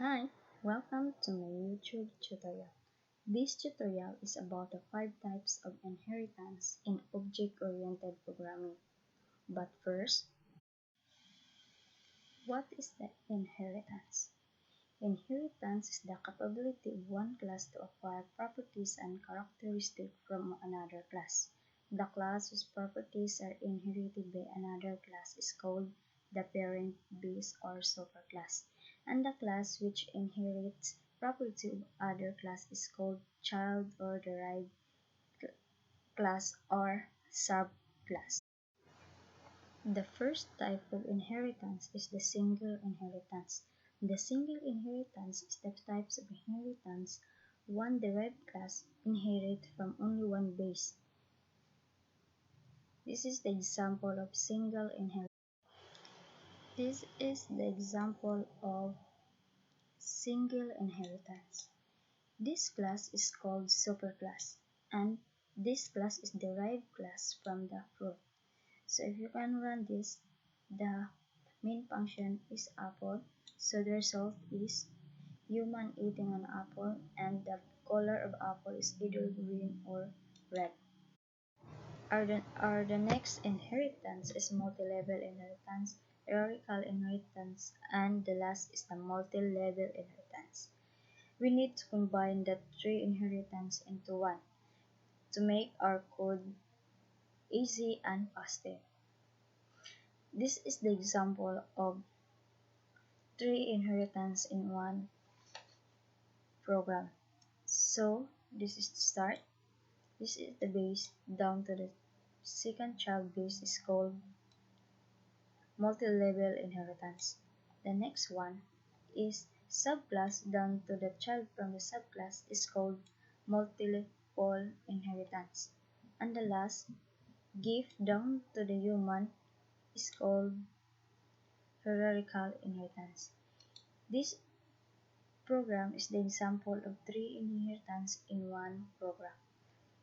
Hi, welcome to my YouTube tutorial. This tutorial is about the 5 types of inheritance in object-oriented programming. But first, what is the inheritance? Inheritance is the capability of one class to acquire properties and characteristics from another class. The class whose properties are inherited by another class is called the parent, base, or superclass, and the class which inherits property of other class is called child or derived class or subclass. The first type of inheritance is the single inheritance. The single inheritance is the types of inheritance one derived class inherits from only one base. This is the example of single inheritance. This is the example of single inheritance. This class is called superclass, and this class is derived class from the fruit. So if you can run this, the main function is apple, so the result is human eating an apple, and the color of apple is either green or red. The next inheritance is multi-level inheritance, hierarchical inheritance, and the last is the multi-level inheritance. We need to combine the 3 inheritance into one to make our code easy and faster. This is the example of 3 inheritance in one program. So this is the start. This is the base down to the second child base is called multi-level inheritance. The next one is subclass down to the child from the subclass is called multiple inheritance. And the last, gift down to the human is called hierarchical inheritance. This program is the example of 3 inheritance in one program.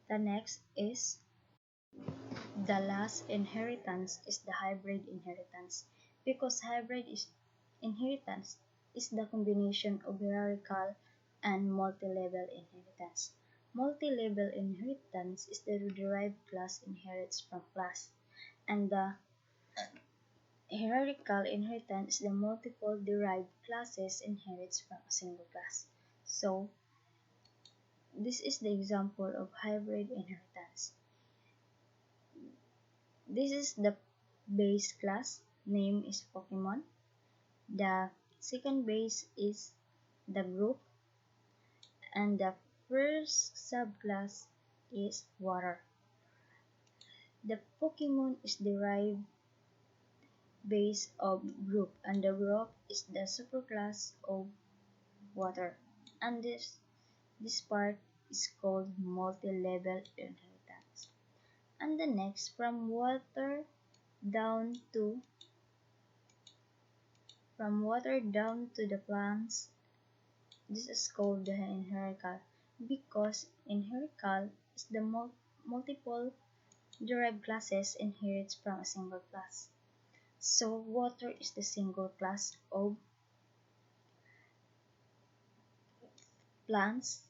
The next is the last inheritance is the hybrid inheritance, because inheritance is the combination of hierarchical and multi-level inheritance. Multi-level inheritance is the derived class inherits from class, and the hierarchical inheritance is the multiple derived classes inherits from a single class. So this is the example of hybrid inheritance. This is the base class, name is Pokemon. The second base is the group, and the first subclass is water. The Pokemon is derived base of group, and the group is the superclass of water. And this part is called multi-level inheritance. And the next, from water down to the plants, this is called the hierarchical, because hierarchical is the multiple derived classes inherits from a single class. So water is the single class of plants.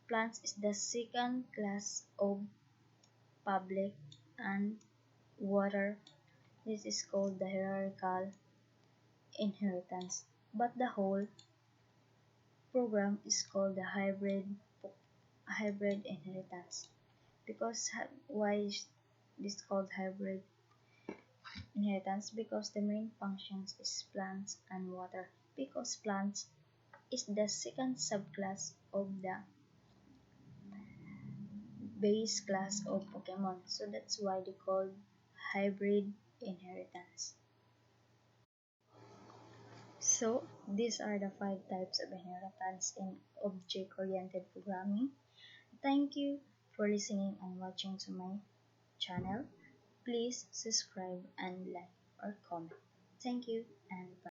Plants is the second class of public, and water, this is called the hierarchical inheritance. But the whole program is called the hybrid inheritance. Because why is this called hybrid inheritance? Because the main functions is plants and water, because plants is the second subclass of the base class of Pokemon, so that's why they called hybrid inheritance. So these are the 5 types of inheritance in object-oriented programming. Thank you for listening and watching to my channel. Please subscribe and like or comment. Thank you and bye.